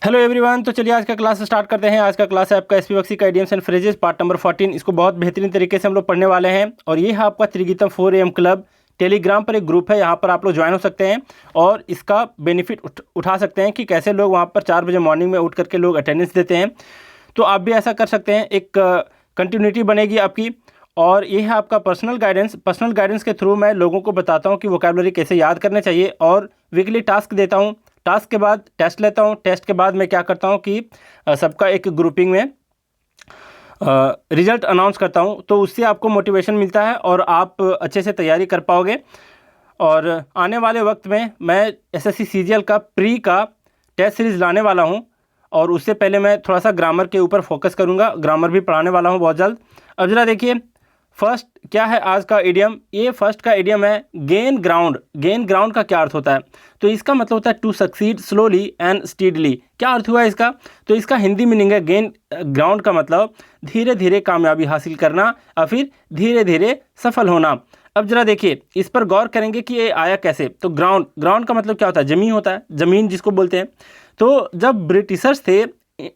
Hello everyone. तो चलिए आज का क्लास स्टार्ट करते हैं। आज का क्लास है आपका एसपी बख्शी का idioms and phrases part number 14। इसको बहुत बेहतरीन तरीके से हम लोग पढ़ने वाले हैं और ये है आपका त्रिगीतम 4 AM क्लब। टेलीग्राम पर एक ग्रुप है, यहाँ पर आप लोग ज्वाइन हो सकते हैं और इसका बेनिफिट उठा सकते हैं कि कैसे लोग वहाँ पर 4 बजे मॉर्निंग में उठ करके लोग अटेंडेंस देते हैं। तो आप भी ऐसा कर सकते हैं, एक कंटिन्यूटी बनेगी आपकी। और ये है आपका पर्सनल गाइडेंस के थ्रू मैं लोगों को बताता हूँ कि वोकैबुलरी कैसे याद करने चाहिए और वीकली टास्क देता हूँ। टास्क के बाद टेस्ट लेता हूँ, टेस्ट के बाद मैं क्या करता हूँ कि सबका एक ग्रुपिंग में रिजल्ट अनाउंस करता हूँ। तो उससे आपको मोटिवेशन मिलता है और आप अच्छे से तैयारी कर पाओगे। और आने वाले वक्त में मैं एसएससी सीजीएल का प्री का टेस्ट सीरीज़ लाने वाला हूँ और उससे पहले मैं थोड़ा सा ग्रामर के ऊपर फोकस करूँगा। ग्रामर भी पढ़ाने वाला हूँ बहुत जल्द। अब ज़रा देखिए फर्स्ट क्या है आज का इडियम। ये फर्स्ट का इडियम है गेन ग्राउंड। गेन ग्राउंड का क्या अर्थ होता है? तो इसका मतलब होता है to succeed slowly and steadily. क्या अर्थ हुआ इसका? तो इसका हिंदी मीनिंग है गेन ग्राउंड का मतलब धीरे धीरे कामयाबी हासिल करना या फिर धीरे धीरे सफल होना। अब जरा देखिए इस पर गौर करेंगे कि ये आया कैसे। तो ग्राउंड का मतलब क्या होता है? ज़मीन होता है, ज़मीन जिसको बोलते हैं। तो जब ब्रिटिशर्स थे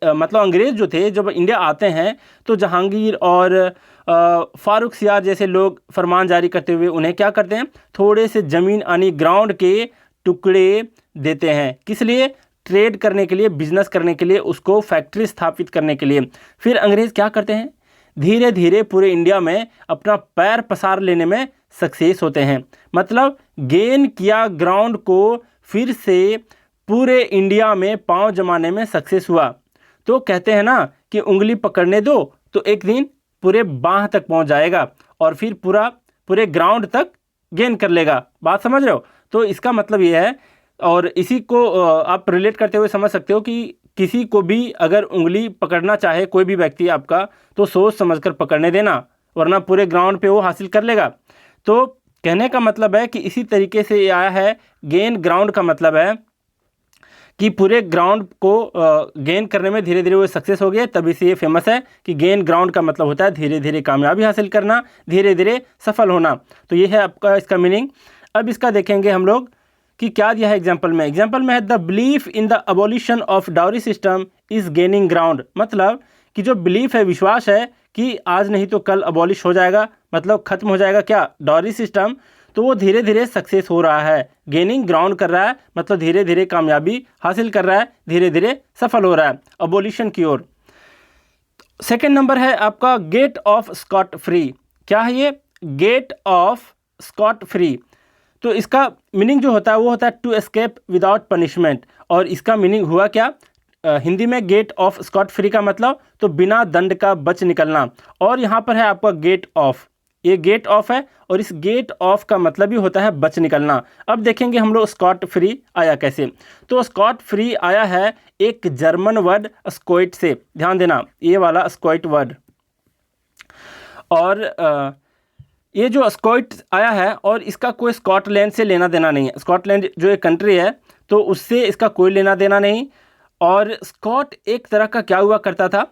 मतलब अंग्रेज़ जो थे, जब इंडिया आते हैं तो जहांगीर और फारूक सियार जैसे लोग फरमान जारी करते हुए उन्हें क्या करते हैं, थोड़े से ज़मीन यानी ग्राउंड के टुकड़े देते हैं। किस लिए? ट्रेड करने के लिए, बिजनेस करने के लिए, उसको फैक्ट्री स्थापित करने के लिए। फिर अंग्रेज़ क्या करते हैं, धीरे धीरे पूरे इंडिया में अपना पैर पसार लेने में सक्सेस होते हैं। मतलब गेन किया ग्राउंड को, फिर से पूरे इंडिया में पांव जमाने में सक्सेस हुआ। तो कहते हैं ना कि उंगली पकड़ने दो तो एक दिन पूरे बाह तक पहुंच जाएगा और फिर पूरे ग्राउंड तक गेन कर लेगा। बात समझ रहे हो? तो इसका मतलब ये है और इसी को आप रिलेट करते हुए समझ सकते हो कि किसी को भी अगर उंगली पकड़ना चाहे कोई भी व्यक्ति आपका, तो सोच समझकर पकड़ने देना, वरना पूरे ग्राउंड पे वो हासिल कर लेगा। तो कहने का मतलब है कि इसी तरीके से ये आया है। गेन ग्राउंड का मतलब है कि पूरे ग्राउंड को गेन करने में धीरे धीरे वो सक्सेस हो गए, तभी से ये फेमस है कि गेन ग्राउंड का मतलब होता है धीरे धीरे कामयाबी हासिल करना, धीरे धीरे सफल होना। तो ये है आपका इसका मीनिंग। अब इसका देखेंगे हम लोग कि क्या दिया है एग्जाम्पल में। है the belief in the abolition of dowry system is gaining ground. मतलब कि जो बिलीफ है, विश्वास है कि आज नहीं तो कल अबॉलिश हो जाएगा, मतलब खत्म हो जाएगा क्या, डाउरी सिस्टम। तो वो धीरे धीरे सक्सेस हो रहा है, गेनिंग ग्राउंड कर रहा है, मतलब धीरे धीरे कामयाबी हासिल कर रहा है, धीरे धीरे सफल हो रहा है अबोलिशन की ओर। सेकंड नंबर है आपका गेट ऑफ स्कॉट फ्री। क्या है ये? Get off scot free. तो इसका मीनिंग जो होता है वो होता है टू एस्केप विदाउट पनिशमेंट। और इसका मीनिंग हुआ क्या हिंदी में? गेट ऑफ स्कॉट फ्री का मतलब तो बिना दंड का बच निकलना। और यहाँ पर है आपका गेट ऑफ, ये गेट ऑफ है और इस गेट ऑफ का मतलब ही होता है बच निकलना। अब देखेंगे हम लोग स्कॉट फ्री आया कैसे। तो स्कॉट फ्री आया है एक जर्मन वर्ड स्कोइट से। ध्यान देना, ये वाला स्कोइट वर्ड। और ये जो स्कॉट आया है और इसका कोई स्कॉटलैंड से लेना देना नहीं है। स्कॉटलैंड जो एक कंट्री है तो उससे इसका कोई लेना देना नहीं। और स्कॉट एक तरह का क्या हुआ करता था,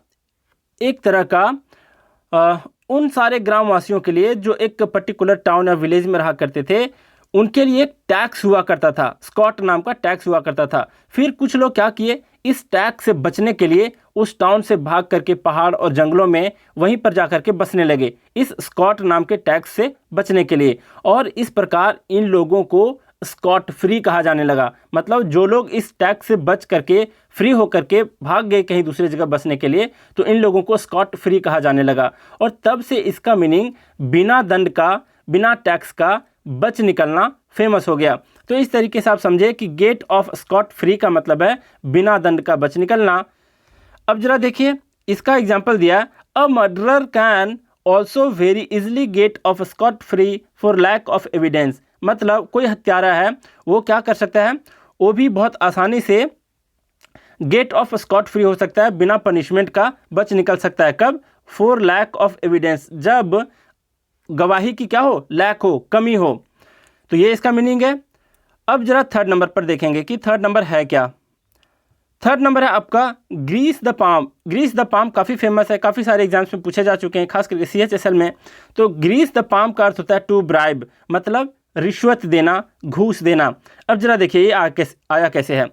एक तरह का उन सारे ग्रामवासियों के लिए जो एक पर्टिकुलर टाउन या विलेज में रहा करते थे, उनके लिए एक टैक्स हुआ करता था। स्कॉट नाम का टैक्स हुआ करता था। फिर कुछ लोग क्या किए, इस टैक्स से बचने के लिए उस टाउन से भाग करके पहाड़ और जंगलों में वहीं पर जा करके बसने लगे, इस स्कॉट नाम के टैक्स से बचने के लिए। और इस प्रकार इन लोगों को स्कॉट फ्री कहा जाने लगा। मतलब जो लोग इस टैक्स से बच करके फ्री होकर के भाग गए कहीं दूसरी जगह बसने के लिए, तो इन लोगों को स्कॉट फ्री कहा जाने लगा। और तब से इसका मीनिंग बिना दंड का, बिना टैक्स का बच निकलना फेमस हो गया। तो इस तरीके से आप समझे कि गेट ऑफ स्कॉट फ्री का मतलब है बिना दंड का बच निकलना। अब जरा देखिए इसका एग्जाम्पल दिया, a murderer can also very easily get off scot free for lack of evidence. मतलब कोई हत्यारा है वो क्या कर सकता है, वो भी बहुत आसानी से गेट ऑफ स्कॉट फ्री हो सकता है, बिना पनिशमेंट का बच निकल सकता है। कब? फॉर लैक ऑफ एविडेंस, जब गवाही की क्या हो, लैक हो, कमी हो। तो ये इसका मीनिंग है। अब जरा थर्ड नंबर पर देखेंगे कि थर्ड नंबर है क्या। थर्ड नंबर है आपका grease the palm. Grease the palm काफ़ी फेमस है, काफ़ी सारे एग्जाम्स में पूछे जा चुके हैं, खास करके CHSL में। तो ग्रीस द पाम का अर्थ होता है टू ब्राइब, मतलब रिश्वत देना, घूस देना। अब जरा देखिए ये आया कैसे है।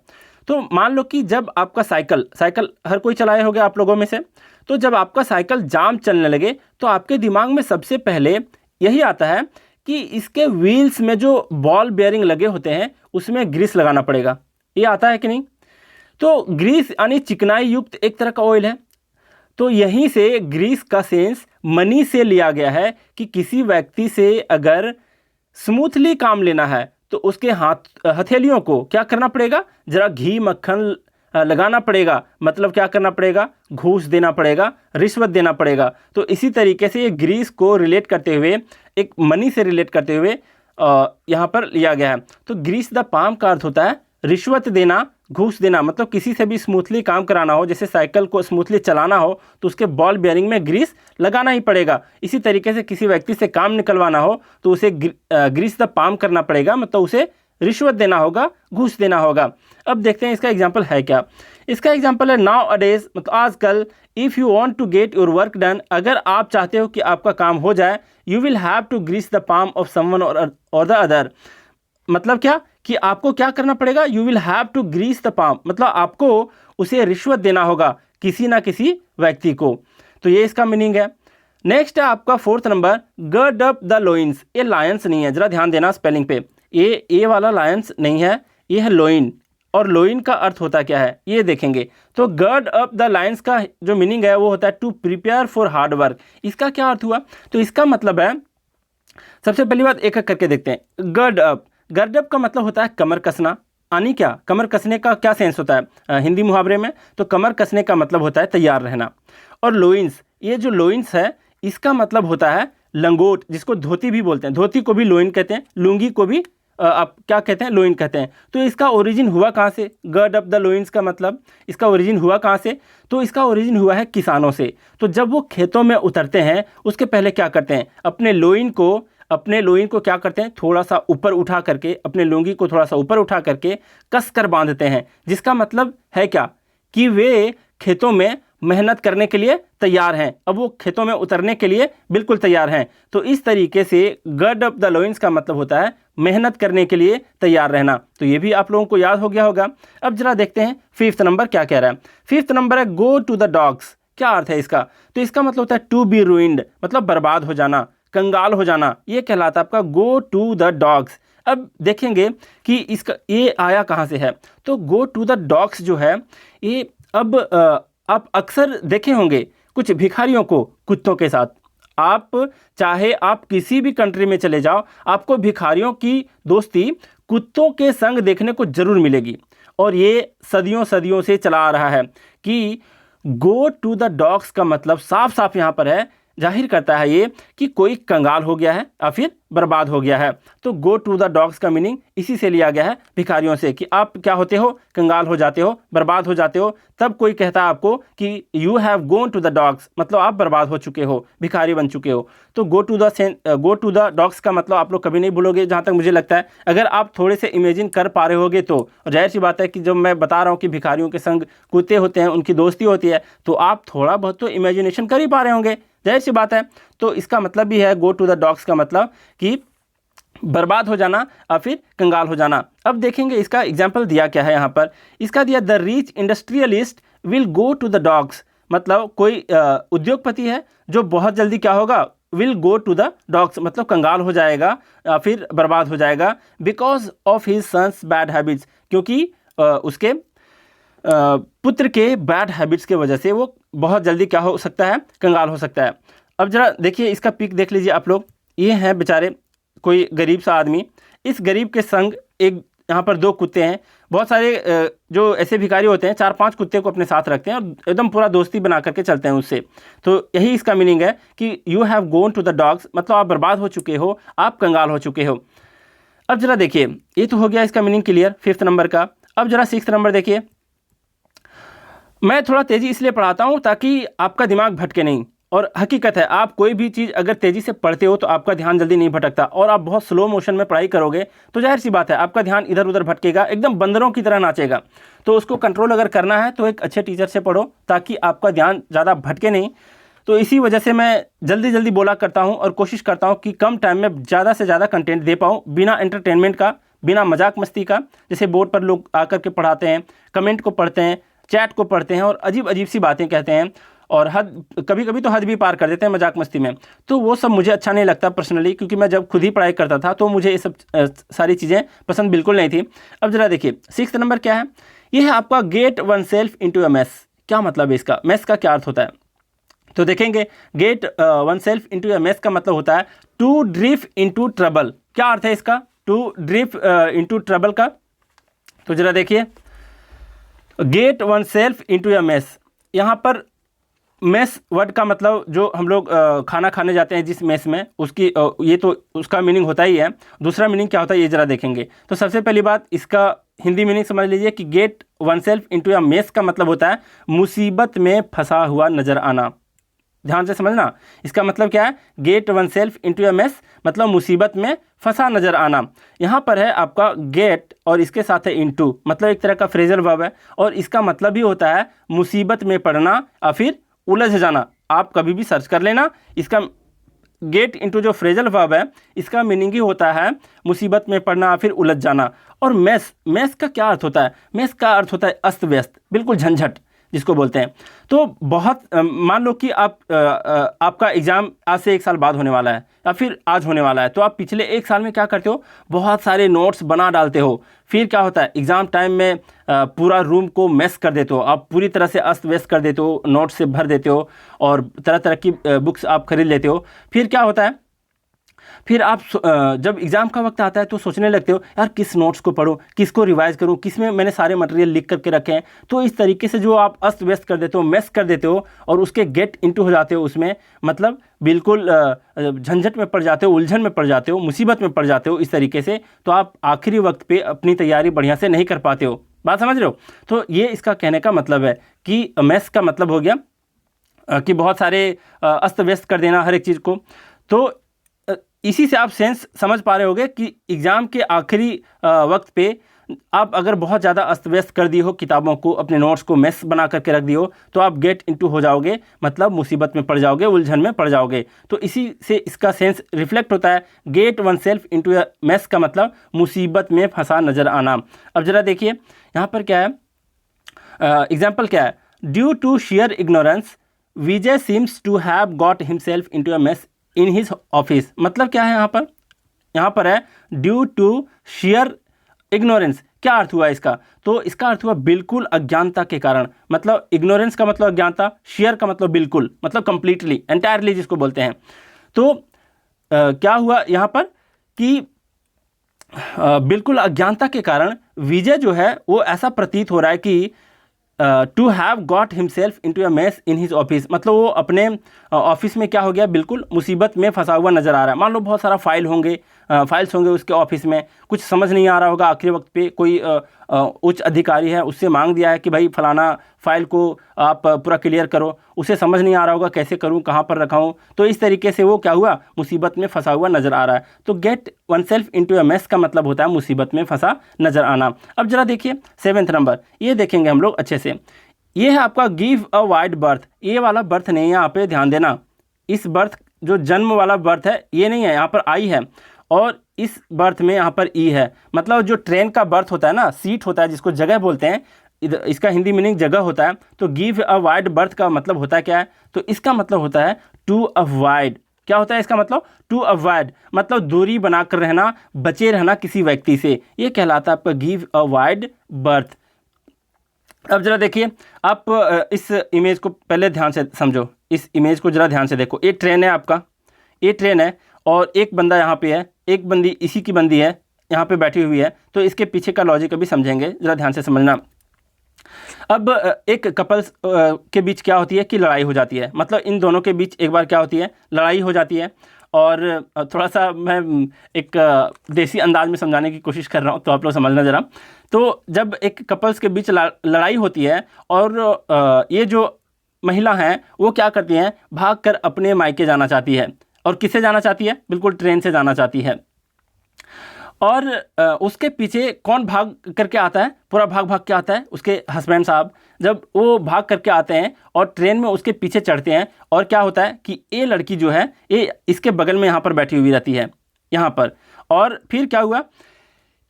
तो मान लो कि जब आपका साइकिल हर कोई चलाए होगे आप लोगों में से, तो जब आपका साइकिल जाम चलने लगे तो आपके दिमाग में सबसे पहले यही आता है कि इसके व्हील्स में जो बॉल बेयरिंग लगे होते हैं उसमें ग्रीस लगाना पड़ेगा। ये आता है कि नहीं? तो ग्रीस यानी चिकनाई युक्त एक तरह का ऑयल है। तो यहीं से ग्रीस का सेंस मनी से लिया गया है कि किसी व्यक्ति से अगर स्मूथली काम लेना है तो उसके हथेलियों को क्या करना पड़ेगा, जरा घी मक्खन लगाना पड़ेगा। मतलब क्या करना पड़ेगा, घूस देना पड़ेगा, रिश्वत देना पड़ेगा। तो इसी तरीके से ये ग्रीस को रिलेट करते हुए, एक मनी से रिलेट करते हुए यहाँ पर लिया गया है। तो ग्रीस द पाम का अर्थ होता है रिश्वत देना, घूस देना। मतलब किसी से भी स्मूथली काम कराना हो, जैसे साइकिल को स्मूथली चलाना हो तो उसके बॉल बेयरिंग में ग्रीस लगाना ही पड़ेगा। इसी तरीके से किसी व्यक्ति से काम निकलवाना हो तो उसे ग्रीस द पाम करना पड़ेगा, मतलब उसे रिश्वत देना होगा, घूस देना होगा। अब देखते हैं इसका एग्जाम्पल है क्या। इसका एग्जाम्पल है नाउ अडेज, मतलब आजकल, if you want to get your work done, अगर आप चाहते हो कि आपका काम हो जाए, you will have to grease the palm of someone or the other. मतलब क्या कि आपको क्या करना पड़ेगा, you will have to grease the palm, मतलब आपको उसे रिश्वत देना होगा किसी ना किसी व्यक्ति को। तो ये इसका मीनिंग है। नेक्स्ट है आपका 4th नंबर, गर्ड अप द लोइंस। ये लायंस नहीं है, जरा ध्यान देना स्पेलिंग पे। ये वाला लायंस नहीं है, ये है लोइन। और लोइन का अर्थ होता क्या है ये देखेंगे। तो गर्ड अप द लायंस का जो मीनिंग है वो होता है to prepare for hard work. इसका क्या अर्थ हुआ, तो इसका मतलब है, सबसे पहली बात एक एक करके देखते हैं। गर्ड अप का मतलब होता है कमर कसना। यानी क्या, कमर कसने का क्या सेंस होता है हिंदी मुहावरे में, तो कमर कसने का मतलब होता है तैयार रहना। और लोइंस, ये जो लोइंस है इसका मतलब होता है लंगोट, जिसको धोती भी बोलते हैं। धोती को भी लोइन कहते हैं, लुंगी को भी आप क्या कहते हैं, लोइन कहते हैं। तो इसका ओरिजिन हुआ कहाँ से, गर्ड अप द लोइंस का मतलब इसका ओरिजिन हुआ कहाँ से, तो इसका ओरिजिन हुआ है किसानों से। तो जब वो खेतों में उतरते हैं उसके पहले क्या करते हैं, अपने लोइन को क्या करते हैं, थोड़ा सा ऊपर उठा करके, अपने लुंगी को थोड़ा सा ऊपर उठा करके कस कर बांधते हैं। जिसका मतलब है क्या कि वे खेतों में मेहनत करने के लिए तैयार हैं। अब वो खेतों में उतरने के लिए बिल्कुल तैयार हैं। तो इस तरीके से गर्ड अप द लोइंस का मतलब होता है मेहनत करने के लिए तैयार रहना। तो ये भी आप लोगों को याद हो गया होगा। अब जरा देखते हैं 5th नंबर क्या कह रहा है। 5th नंबर है गो टू द डॉग्स। क्या अर्थ है इसका, तो इसका मतलब होता है टू बी रूइंड, मतलब बर्बाद हो जाना, कंगाल हो जाना। ये कहलाता है आपका गो टू द डॉग्स। अब देखेंगे कि इसका ये आया कहाँ से है। तो गो टू द डॉग्स जो है ये, अब आप अक्सर देखे होंगे कुछ भिखारियों को कुत्तों के साथ। आप चाहे आप किसी भी कंट्री में चले जाओ, आपको भिखारियों की दोस्ती कुत्तों के संग देखने को जरूर मिलेगी। और ये सदियों सदियों से चला आ रहा है कि गो टू द डॉग्स का मतलब साफ साफ यहाँ पर है, जाहिर करता है ये कि कोई कंगाल हो गया है या फिर बर्बाद हो गया है। तो गो टू द डॉग्स का मीनिंग इसी से लिया गया है, भिखारियों से, कि आप क्या होते हो, कंगाल हो जाते हो, बर्बाद हो जाते हो। तब कोई कहता है आपको कि you have gone to the dogs, मतलब आप बर्बाद हो चुके हो, भिखारी बन चुके हो। तो गो टू द डॉग्स का मतलब आप लोग कभी नहीं भूलोगे, जहाँ तक मुझे लगता है। अगर आप थोड़े से इमेजिन कर पा रहे होगे तो जाहिर सी बात है कि जब मैं बता रहा हूँ कि भिखारियों के संग कुत्ते होते हैं, उनकी दोस्ती होती है, तो आप थोड़ा बहुत तो इमेजिनेशन कर ही पा रहे होंगे, जाहिर सी बात है। तो इसका मतलब भी है गो टू द डॉग्स का मतलब कि बर्बाद हो जाना या फिर कंगाल हो जाना। अब देखेंगे इसका एग्जाम्पल दिया क्या है यहाँ पर। इसका दिया the rich industrialist will go to the dogs, मतलब कोई उद्योगपति है जो बहुत जल्दी क्या होगा, will go to the dogs, मतलब कंगाल हो जाएगा या फिर बर्बाद हो जाएगा, because of his son's bad habits, क्योंकि उसके पुत्र के बैड हैबिट्स के वजह से वो बहुत जल्दी क्या हो सकता है, कंगाल हो सकता है। अब जरा देखिए इसका पिक देख लीजिए आप लोग। ये हैं बेचारे कोई गरीब सा आदमी, इस गरीब के संग एक यहाँ पर 2 कुत्ते हैं। बहुत सारे जो ऐसे भिखारी होते हैं 4-5 कुत्ते को अपने साथ रखते हैं और एकदम पूरा दोस्ती बना करके चलते हैं उससे। तो यही इसका मीनिंग है कि you have gone to the dogs, मतलब आप बर्बाद हो चुके हो, आप कंगाल हो चुके हो। अब जरा देखिए, ये तो हो गया इसका मीनिंग क्लियर 5th नंबर का। अब जरा 6th नंबर देखिए। मैं थोड़ा तेज़ी इसलिए पढ़ाता हूँ ताकि आपका दिमाग भटके नहीं। और हकीकत है, आप कोई भी चीज़ अगर तेज़ी से पढ़ते हो तो आपका ध्यान जल्दी नहीं भटकता, और आप बहुत स्लो मोशन में पढ़ाई करोगे तो जाहिर सी बात है आपका ध्यान इधर उधर भटकेगा, एकदम बंदरों की तरह नाचेगा। तो उसको कंट्रोल अगर करना है तो एक अच्छे टीचर से पढ़ो ताकि आपका ध्यान ज़्यादा भटके नहीं। तो इसी वजह से मैं जल्दी जल्दी बोला करता हूँ और कोशिश करता हूँ कि कम टाइम में ज़्यादा से ज़्यादा कंटेंट दे पाऊँ, बिना एंटरटेनमेंट का, बिना मजाक मस्ती का। जैसे बोर्ड पर लोग आकर के पढ़ाते हैं, कमेंट को पढ़ते हैं, चैट को पढ़ते हैं और अजीब अजीब सी बातें कहते हैं और कभी कभी तो हद भी पार कर देते हैं मजाक मस्ती में। तो वो सब मुझे अच्छा नहीं लगता पर्सनली, क्योंकि मैं जब खुद ही पढ़ाई करता था तो मुझे ये सब सारी चीज़ें पसंद बिल्कुल नहीं थी। अब ज़रा देखिए 6th नंबर क्या है, ये है आपका get one self into a mess. क्या मतलब है इसका, मेस का क्या अर्थ होता है? तो देखेंगे get one self into a mess का मतलब होता है टू ड्रिफ्ट इंटू ट्रबल। क्या अर्थ है इसका, टू ड्रिफ्ट इंटू ट्रबल का? तो जरा देखिए, get one self into a mess, यहाँ पर मेस वर्ड का मतलब जो हम लोग खाना खाने जाते हैं जिस मेस में, उसकी ये तो उसका मीनिंग होता ही है। दूसरा मीनिंग क्या होता है ये ज़रा देखेंगे। तो सबसे पहली बात, इसका हिंदी मीनिंग समझ लीजिए कि get one self into a mess का मतलब होता है मुसीबत में फंसा हुआ नजर आना। ध्यान से समझना, इसका मतलब क्या है, get one self into a mess मतलब मुसीबत में फंसा नजर आना। यहाँ पर है आपका गेट और इसके साथ है इंटू, मतलब एक तरह का फ्रेजल वर्ब है और इसका मतलब ही होता है मुसीबत में पड़ना या फिर उलझ जाना। आप कभी भी सर्च कर लेना, इसका गेट इंटू जो फ्रेजल वर्ब है इसका मीनिंग ही होता है मुसीबत में पड़ना या फिर उलझ जाना। और मेस, मेस का क्या अर्थ होता है? मेस का अर्थ होता है अस्त व्यस्त, बिल्कुल झंझट जिसको बोलते हैं। तो बहुत मान लो कि आपका एग्ज़ाम आज से 1 साल बाद होने वाला है या फिर आज होने वाला है, तो आप पिछले 1 साल में क्या करते हो, बहुत सारे नोट्स बना डालते हो। फिर क्या होता है, एग्ज़ाम टाइम में पूरा रूम को मेस कर देते हो, आप पूरी तरह से अस्त व्यस्त कर देते हो, नोट्स से भर देते हो और तरह तरह की बुक्स आप खरीद लेते हो। फिर क्या होता है, फिर आप जब एग्ज़ाम का वक्त आता है तो सोचने लगते हो यार किस नोट्स को पढूं, किसको रिवाइज़ करूं, किस में मैंने सारे मटेरियल लिख करके रखे हैं। तो इस तरीके से जो आप अस्त व्यस्त कर देते हो, मेस कर देते हो और उसके गेट इनटू हो जाते हो उसमें, मतलब बिल्कुल झंझट में पड़ जाते हो, उलझन में पड़ जाते हो, मुसीबत में पड़ जाते हो इस तरीके से। तो आप आखिरी वक्त पे अपनी तैयारी बढ़िया से नहीं कर पाते हो। बात समझ रहे हो? तो ये इसका कहने का मतलब है कि मेस का मतलब हो गया कि बहुत सारे अस्त व्यस्त कर देना हर एक चीज़ को। तो इसी से आप सेंस समझ पा रहे होंगे कि एग्ज़ाम के आखिरी वक्त पे आप अगर बहुत ज़्यादा अस्त व्यस्त कर दी हो किताबों को, अपने नोट्स को मेस बना करके रख दी हो, तो आप गेट इनटू हो जाओगे, मतलब मुसीबत में पड़ जाओगे, उलझन में पड़ जाओगे। तो इसी से इसका सेंस रिफ्लेक्ट होता है, get one self into a mess का मतलब मुसीबत में फंसा नज़र आना। अब ज़रा देखिए यहाँ पर क्या है, एग्जाम्पल क्या है, due to sheer ignorance Vijay seems to have got himself into a mess in his office. मतलब क्या है यहाँ पर, यहाँ पर है ड्यू टू शेयर इग्नोरेंस। क्या अर्थ हुआ इसका? तो इसका अर्थ हुआ बिल्कुल अज्ञानता के कारण। मतलब इग्नोरेंस का मतलब अज्ञानता, शेयर का मतलब बिल्कुल, मतलब कंप्लीटली, एंटायरली जिसको बोलते हैं। तो क्या हुआ यहाँ पर कि बिल्कुल अज्ञानता के कारण विजय जो है वो ऐसा प्रतीत हो रहा है कि to have got himself into a mess in his office, मतलब वो अपने ऑफिस में क्या हो गया, बिल्कुल मुसीबत में फंसा हुआ नज़र आ रहा है। मान लो बहुत सारा फाइल्स होंगे उसके ऑफिस में, कुछ समझ नहीं आ रहा होगा, आखिरी वक्त पे कोई उच्च अधिकारी है उससे मांग दिया है कि भाई फलाना फाइल को आप पूरा क्लियर करो, उसे समझ नहीं आ रहा होगा कैसे करूं, कहां पर रखाऊं। तो इस तरीके से वो क्या हुआ, मुसीबत में फंसा हुआ नज़र आ रहा है। तो get one self into a mess का मतलब होता है मुसीबत में फंसा नज़र आना। अब जरा देखिए 7th नंबर, ये देखेंगे हम लोग अच्छे से। ये है आपका गिव अ वाइड बर्थ। ये वाला बर्थ नहीं है, यहाँ पे ध्यान देना, इस बर्थ जो जन्म वाला बर्थ है ये नहीं है, यहाँ पर आई है और इस बर्थ में यहाँ पर ई है। मतलब जो ट्रेन का बर्थ होता है ना, सीट होता है जिसको जगह बोलते हैं, इसका हिंदी मीनिंग जगह होता है। तो गिव अ वाइड बर्थ का मतलब होता है क्या है, तो इसका मतलब होता है टू अवॉइड। क्या होता है इसका मतलब, टू अवॉइड, मतलब दूरी बनाकर रहना, बचे रहना किसी व्यक्ति से, ये कहलाता है आपका गिव अ वाइड बर्थ। अब जरा देखिए, आप इस इमेज को पहले ध्यान से समझो, इस इमेज को जरा ध्यान से देखो। ये ट्रेन है आपका, ये ट्रेन है और एक बंदा यहाँ पे है, एक बंदी इसी की बंदी है यहाँ पे बैठी हुई है। तो इसके पीछे का लॉजिक अभी समझेंगे, जरा ध्यान से समझना। अब एक कपल्स के बीच क्या होती है कि लड़ाई हो जाती है, मतलब इन दोनों के बीच एक बार क्या होती है, लड़ाई हो जाती है। और थोड़ा सा मैं एक देसी अंदाज में समझाने की कोशिश कर रहा हूँ, तो आप लोग समझना ज़रा। तो जब एक कपल्स के बीच लड़ाई होती है और ये जो महिला हैं वो क्या करती हैं, भागकर अपने मायके जाना चाहती है। और किससे जाना चाहती है, बिल्कुल ट्रेन से जाना चाहती है। और उसके पीछे कौन भाग करके आता है, पूरा भाग भाग के आता है, उसके हस्बैंड साहब। जब वो भाग करके आते हैं और ट्रेन में उसके पीछे चढ़ते हैं, और क्या होता है कि ये लड़की जो है ये इसके बगल में यहाँ पर बैठी हुई रहती है यहाँ पर। और फिर क्या हुआ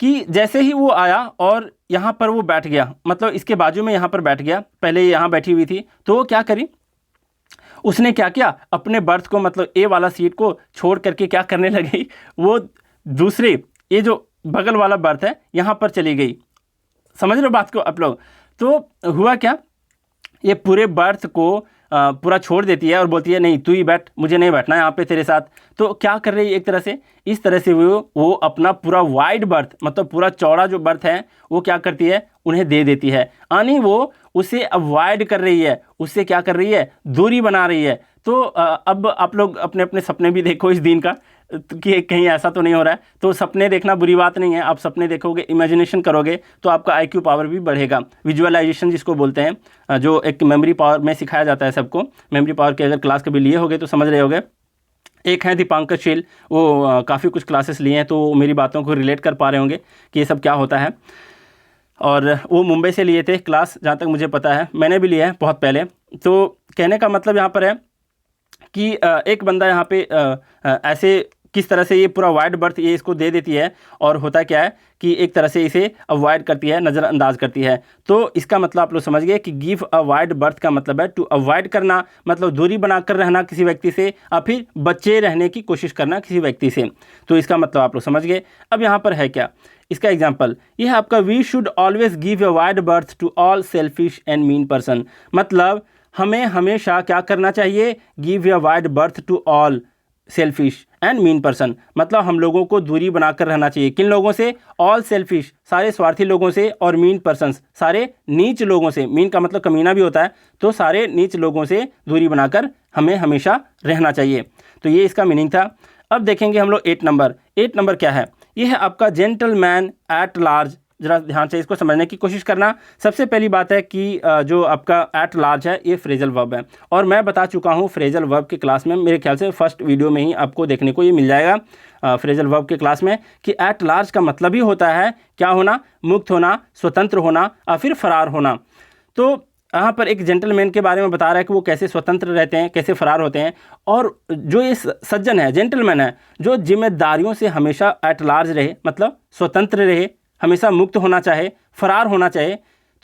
कि जैसे ही वो आया और यहाँ पर वो बैठ गया, मतलब इसके बाजू में यहाँ पर बैठ गया, पहले ये यहाँ बैठी हुई थी, तो वो क्या करी, उसने क्या किया, अपने बर्थ को मतलब ए वाला सीट को छोड़ करके क्या करने लगी, वो दूसरे ये जो बगल वाला बर्थ है यहाँ पर चली गई। समझ रहे हो बात को आप लोग? तो हुआ क्या, ये पूरे बर्थ को पूरा छोड़ देती है और बोलती है नहीं तू ही बैठ, मुझे नहीं बैठना है यहाँ पे तेरे साथ। तो क्या कर रही है, एक तरह से इस तरह से वो अपना पूरा वाइड बर्थ, मतलब पूरा चौड़ा जो बर्थ है वो क्या करती है, उन्हें दे देती है, यानी वो उसे अवॉइड कर रही है, उससे क्या कर रही है, दूरी बना रही है। तो अब आप लोग अपने अपने सपने भी देखो इस दिन का, कि कहीं ऐसा तो नहीं हो रहा है। तो सपने देखना बुरी बात नहीं है, आप सपने देखोगे, इमेजिनेशन करोगे तो आपका IQ पावर भी बढ़ेगा, विजुअलाइजेशन जिसको बोलते हैं, जो एक मेमोरी पावर में सिखाया जाता है सबको। मेमोरी पावर के अगर क्लास कभी लिए होगे तो समझ रहे होगे। एक है दीपांकर शील, वो काफ़ी कुछ क्लासेस लिए हैं, तो मेरी बातों को रिलेट कर पा रहे होंगे कि ये सब क्या होता है। और वो मुंबई से लिए थे क्लास, जहाँ तक मुझे पता है, मैंने भी लिया है बहुत पहले। तो कहने का मतलब यहाँ पर है कि एक बंदा यहाँ पे ऐसे किस तरह से ये पूरा वाइड बर्थ ये इसको दे देती है, और होता क्या है कि एक तरह से इसे अवॉइड करती है, नज़रअंदाज करती है। तो इसका मतलब आप लोग समझ गए कि गिव अ वाइड बर्थ का मतलब है टू अवॉइड करना, मतलब दूरी बनाकर रहना किसी व्यक्ति से, या फिर बचे रहने की कोशिश करना किसी व्यक्ति से। तो इसका मतलब आप लोग समझ गए। अब यहाँ पर है क्या, इसका एग्जाम्पल ये है आपका, we should always give a wide berth to all selfish and mean person. मतलब हमें हमेशा क्या करना चाहिए, give a wide berth to all selfish and mean person, मतलब हम लोगों को दूरी बनाकर रहना चाहिए। किन लोगों से, ऑल सेल्फिश सारे स्वार्थी लोगों से, और मीन पर्सन्स सारे नीच लोगों से। मीन का मतलब कमीना भी होता है, तो सारे नीच लोगों से दूरी बनाकर हमें हमेशा रहना चाहिए। तो ये इसका मीनिंग था। अब देखेंगे हम लोग 8 नंबर। 8 नंबर क्या है, ये है आपका जेंटलमैन एट लार्ज। जरा ध्यान से इसको समझने की कोशिश करना। सबसे पहली बात है कि जो आपका एट लार्ज है ये फ्रेजल वर्ब है, और मैं बता चुका हूँ फ्रेजल वर्ब की क्लास में, मेरे ख्याल से फर्स्ट वीडियो में ही आपको देखने को ये मिल जाएगा फ्रेजल वर्ब के क्लास में, कि एट लार्ज का मतलब ही होता है क्या होना, मुक्त होना, स्वतंत्र होना, या फिर फरार होना। तो यहाँ पर एक जेंटलमैन के बारे में बता रहा है कि वो कैसे स्वतंत्र रहते हैं, कैसे फरार होते हैं। और जो ये सज्जन है, जेंटलमैन है, जो जिम्मेदारियों से हमेशा एट लार्ज रहे, मतलब स्वतंत्र रहे, हमेशा मुक्त होना चाहे, फरार होना चाहे,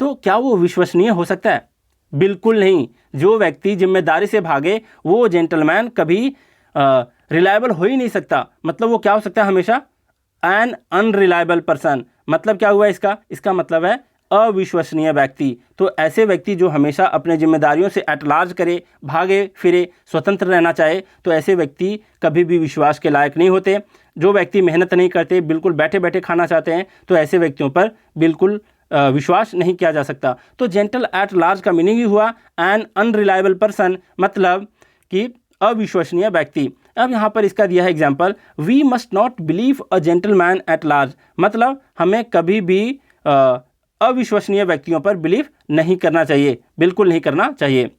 तो क्या वो विश्वसनीय हो सकता है? बिल्कुल नहीं। जो व्यक्ति जिम्मेदारी से भागे वो जेंटलमैन कभी रिलायबल हो ही नहीं सकता। मतलब वो क्या हो सकता है, हमेशा एन अनरिलायबल पर्सन। मतलब क्या हुआ इसका, इसका मतलब है अविश्वसनीय व्यक्ति। तो ऐसे व्यक्ति जो हमेशा अपने जिम्मेदारियों से एट लार्ज करे, भागे फिरे, स्वतंत्र रहना चाहे, तो ऐसे व्यक्ति कभी भी विश्वास के लायक नहीं होते। जो व्यक्ति मेहनत नहीं करते, बिल्कुल बैठे बैठे खाना चाहते हैं, तो ऐसे व्यक्तियों पर बिल्कुल विश्वास नहीं किया जा सकता। तो जेंटल एट लार्ज का मीनिंग ही हुआ एन अनरिलायबल पर्सन, मतलब कि अविश्वसनीय व्यक्ति। अब यहाँ पर इसका दिया है example, we must not believe a gentleman at large, मतलब हमें कभी भी अविश्वसनीय व्यक्तियों पर बिलीव नहीं करना चाहिए, बिल्कुल नहीं करना चाहिए।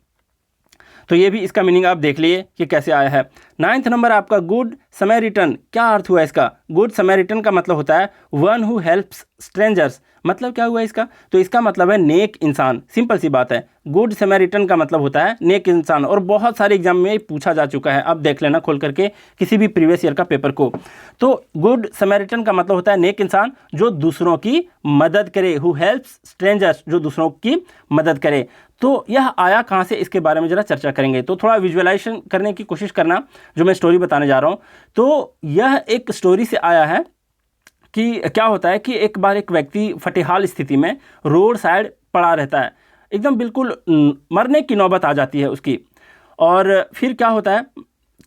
तो ये भी इसका मीनिंग आप देख लिए कि कैसे आया है। 9th नंबर आपका गुड समैरिटन। क्या अर्थ हुआ इसका? गुड समैरिटन का मतलब होता है वन हु हेल्प्स स्ट्रेंजर्स। मतलब क्या हुआ इसका? तो इसका मतलब है नेक इंसान। सिंपल सी बात है, गुड समैरिटन का मतलब होता है नेक इंसान, और बहुत सारे एग्जाम में पूछा जा चुका है। अब देख लेना खोल करके किसी भी प्रीवियस ईयर का पेपर को। तो गुड समैरिटन का मतलब होता है नेक इंसान जो दूसरों की मदद करे, हु हेल्प्स स्ट्रेंजर्स, जो दूसरों की मदद करे। तो यह आया कहाँ से, इसके बारे में जरा चर्चा करेंगे। तो थोड़ा विजुअलाइजेशन करने की कोशिश करना जो मैं स्टोरी बताने जा रहा हूँ। तो यह एक स्टोरी से आया है कि क्या होता है कि एक बार एक व्यक्ति फटेहाल स्थिति में रोड साइड पड़ा रहता है, एकदम बिल्कुल मरने की नौबत आ जाती है उसकी। और फिर क्या होता है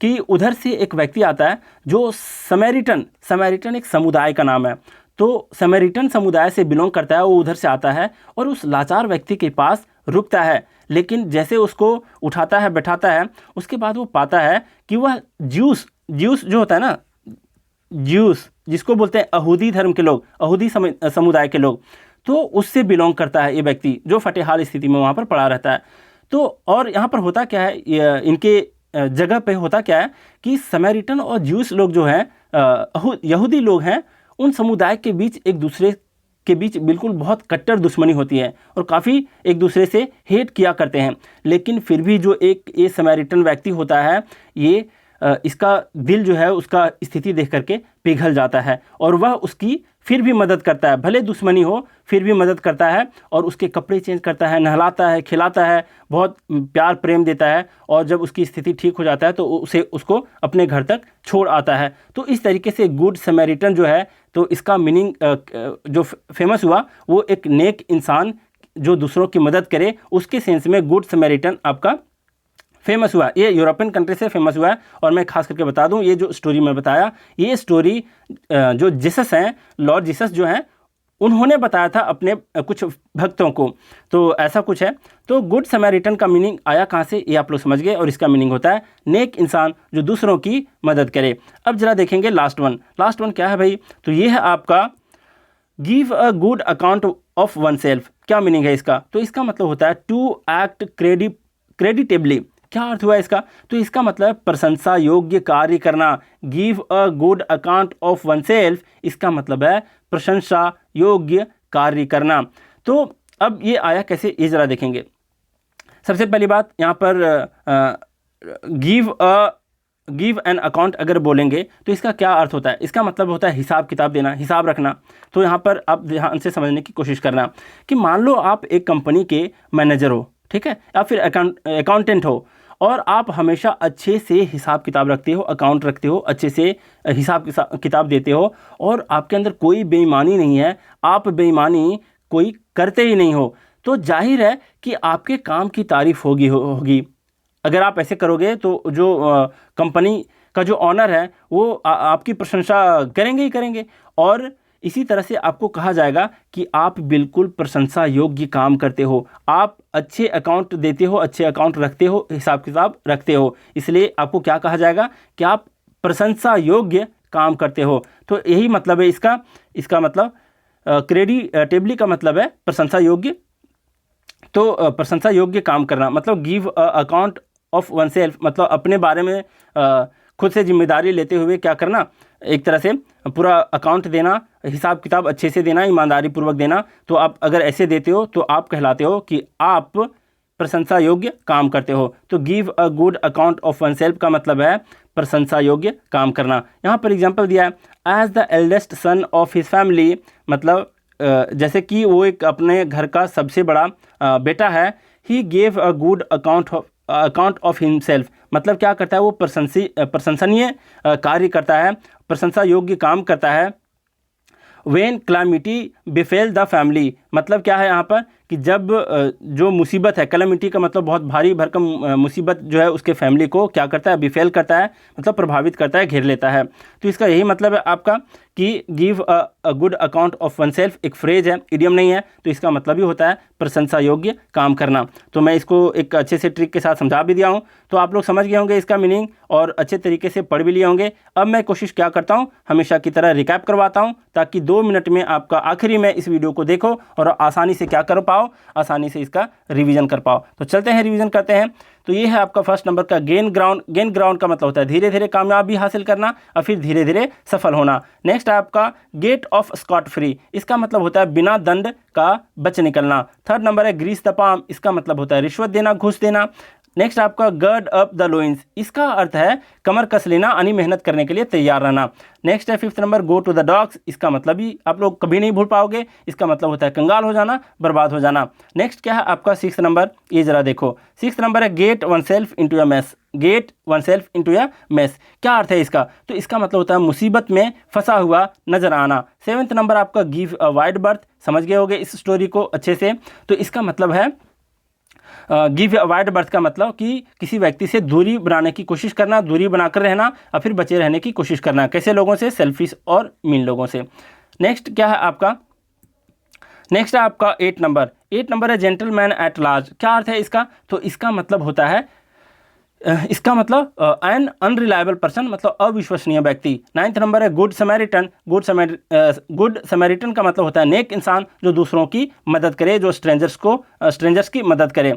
कि उधर से एक व्यक्ति आता है जो समैरिटन एक समुदाय का नाम है। तो समैरिटन समुदाय से बिलोंग करता है, वो उधर से आता है और उस लाचार व्यक्ति के पास रुकता है। लेकिन जैसे उसको उठाता है, बैठाता है, उसके बाद वो पाता है कि वह ज्यूस जो होता है ना, ज्यूस जिसको बोलते हैं यहूदी धर्म के लोग, यहूदी समुदाय के लोग, तो उससे बिलोंग करता है ये व्यक्ति जो फटेहाल स्थिति में वहाँ पर पड़ा रहता है। तो और यहाँ पर होता क्या है, इनके जगह पे होता क्या है कि समैरिटन और ज्यूस लोग जो हैं, यहूदी लोग हैं, उन समुदाय के बीच एक दूसरे के बीच बिल्कुल बहुत कट्टर दुश्मनी होती है और काफ़ी एक दूसरे से हेट किया करते हैं। लेकिन फिर भी जो एक ये समैरिटन व्यक्ति होता है, ये इसका दिल जो है उसका स्थिति देख करके पिघल जाता है और वह उसकी फिर भी मदद करता है, भले दुश्मनी हो फिर भी मदद करता है, और उसके कपड़े चेंज करता है, नहलाता है, खिलाता है, बहुत प्यार प्रेम देता है, और जब उसकी स्थिति ठीक हो जाता है तो उसको अपने घर तक छोड़ आता है। तो इस तरीके से गुड समैरिटन जो है, तो इसका मीनिंग जो फेमस हुआ वो एक नेक इंसान जो दूसरों की मदद करे, उसके सेंस में गुड समैरिटन आपका फेमस हुआ। ये यूरोपियन कंट्री से फेमस हुआ है। और मैं खास करके बता दूं, ये जो स्टोरी मैं बताया, ये स्टोरी जो जीसस हैं, लॉर्ड जीसस जो हैं, उन्होंने बताया था अपने कुछ भक्तों को। तो ऐसा कुछ है। तो गुड समैरिटन का मीनिंग आया कहाँ से, ये आप लोग समझ गए, और इसका मीनिंग होता है नेक इंसान जो दूसरों की मदद करे। अब जरा देखेंगे लास्ट वन क्या है भाई, तो ये है आपका give a good account of one self. क्या मीनिंग है इसका, तो इसका मतलब होता है टू एक्ट क्रेडिटेबली। क्या अर्थ हुआ इसका, तो इसका मतलब है प्रशंसा योग्य कार्य करना। Give a good account of one self, इसका मतलब है प्रशंसा योग्य कार्य करना। तो अब ये आया कैसे, ये जरा देखेंगे। सबसे पहली बात यहाँ पर गिव एन अकाउंट अगर बोलेंगे तो इसका क्या अर्थ होता है, इसका मतलब होता है हिसाब किताब देना, हिसाब रखना। तो यहाँ पर आप ध्यान से समझने की कोशिश करना कि मान लो आप एक कंपनी के मैनेजर हो, ठीक है, या फिर अकाउंटेंट हो, और आप हमेशा अच्छे से हिसाब किताब रखते हो, अकाउंट रखते हो, अच्छे से हिसाब किताब देते हो, और आपके अंदर कोई बेईमानी नहीं है, आप बेईमानी कोई करते ही नहीं हो, तो जाहिर है कि आपके काम की तारीफ होगी। अगर आप ऐसे करोगे तो जो कंपनी का जो ऑनर है वो आपकी प्रशंसा करेंगे ही करेंगे, और इसी तरह से आपको कहा जाएगा कि आप बिल्कुल प्रशंसा योग्य काम करते हो, आप अच्छे अकाउंट देते हो, अच्छे अकाउंट रखते हो, हिसाब किताब रखते हो, इसलिए आपको क्या कहा जाएगा कि आप प्रशंसा योग्य काम करते हो। तो यही मतलब है इसका मतलब क्रेडिटेबली का मतलब है प्रशंसा योग्य। तो प्रशंसा योग्य काम करना मतलब give account of one self, मतलब अपने बारे में खुद से जिम्मेदारी लेते हुए क्या करना, एक तरह से पूरा अकाउंट देना, हिसाब किताब अच्छे से देना, ईमानदारी पूर्वक देना। तो आप अगर ऐसे देते हो तो आप कहलाते हो कि आप प्रशंसा योग्य काम करते हो। तो give a good account of one self का मतलब है प्रशंसा योग्य काम करना। यहाँ पर एग्जाम्पल दिया है as the eldest son of his family, मतलब जैसे कि वो एक अपने घर का सबसे बड़ा बेटा है। He gave a good account of himself, मतलब क्या करता है वो प्रशंसनीय कार्य करता है, प्रशंसा योग्य काम करता है। व्हेन क्लैमिटी बिफेल द फैमिली, मतलब क्या है यहाँ पर कि जब जो मुसीबत है, कैलेमिटी का मतलब बहुत भारी भरकम मुसीबत जो है उसके फैमिली को क्या करता है, बिफेल करता है, मतलब प्रभावित करता है, घेर लेता है। तो इसका यही मतलब है आपका कि give a good account of one self एक फ्रेज है, इडियम नहीं है, तो इसका मतलब ही होता है प्रशंसा योग्य काम करना। तो मैं इसको एक अच्छे से ट्रिक के साथ समझा भी दिया हूँ, तो आप लोग समझ गए होंगे इसका मीनिंग और अच्छे तरीके से पढ़ भी लिए होंगे। अब मैं कोशिश क्या करता हूँ, हमेशा की तरह रिकैप करवाता हूँ, ताकि 2 मिनट में आपका आखिरी में इस वीडियो को देखो और आसानी से क्या कर पाओ, आसानी से इसका रिवीजन कर पाओ। तो चलते हैं, रिवीजन करते हैं। तो ये है आपका फर्स्ट नंबर का गेन ग्राउंड का मतलब होता है धीरे धीरे कामयाबी हासिल करना और फिर धीरे धीरे सफल होना। नेक्स्ट है आपका गेट ऑफ स्कॉट फ्री, इसका मतलब होता है बिना दंड का बच निकलना। थर्ड नंबर है ग्रीस द पाम, इसका मतलब होता है रिश्वत देना, घूस देना। नेक्स्ट आपका गर्ड अप द लोइंस, इसका अर्थ है कमर कस लेना, यानी मेहनत करने के लिए तैयार रहना। नेक्स्ट है fifth number go to the dogs, इसका मतलब भी आप लोग कभी नहीं भूल पाओगे, इसका मतलब होता है कंगाल हो जाना, बर्बाद हो जाना। नेक्स्ट क्या है आपका सिक्स्थ नंबर, ये जरा देखो, सिक्स्थ नंबर है get one self into a mess, get one self into a mess, क्या अर्थ है इसका, तो इसका मतलब होता है मुसीबत में फंसा हुआ नजर आना। सेवन्थ नंबर आपका गिव अ वाइड बर्थ, समझ गए होगे इस स्टोरी को अच्छे से, तो इसका मतलब है गिव अवॉइड बर्थ का मतलब कि किसी व्यक्ति से दूरी बनाने की कोशिश करना, दूरी बनाकर रहना और फिर बचे रहने की कोशिश करना, कैसे लोगों से, सेल्फिश और मीन लोगों से। नेक्स्ट क्या है आपका, नेक्स्ट है आपका 8 नंबर है जेंटलमैन एट लार्ज, क्या अर्थ है इसका, तो इसका मतलब होता है इसका मतलब एन अनरिलायबल पर्सन, मतलब अविश्वसनीय व्यक्ति। 9th नंबर है गुड समैरिटन, गुड समैरिटन का मतलब होता है नेक इंसान जो दूसरों की मदद करे, जो स्ट्रेंजर्स की मदद करे।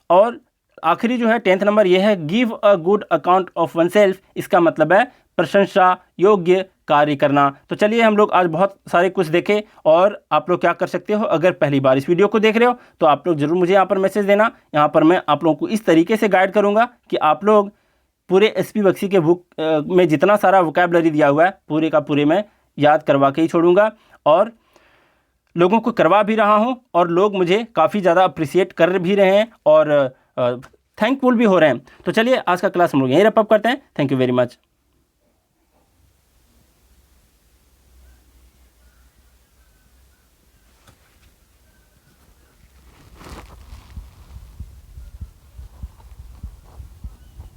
और आखिरी जो है 10th नंबर ये है give a good account of one self, इसका मतलब है प्रशंसा योग्य कार्य करना। तो चलिए हम लोग आज बहुत सारे कुछ देखे, और आप लोग क्या कर सकते हो, अगर पहली बार इस वीडियो को देख रहे हो तो आप लोग जरूर मुझे यहाँ पर मैसेज देना। यहाँ पर मैं आप लोगों को इस तरीके से गाइड करूँगा कि आप लोग पूरे SP बख्शी के बुक में जितना सारा वोकैबुलरी दिया हुआ है पूरे का पूरे मैं याद करवा के ही छोड़ूंगा। और लोगों को करवा भी रहा हूँ और लोग मुझे काफ़ी ज़्यादा अप्रिसिएट कर भी रहे हैं और थैंकफुल भी हो रहे हैं। तो चलिए आज का क्लास हम लोग यहीं रैप अप करते हैं। Thank you very much.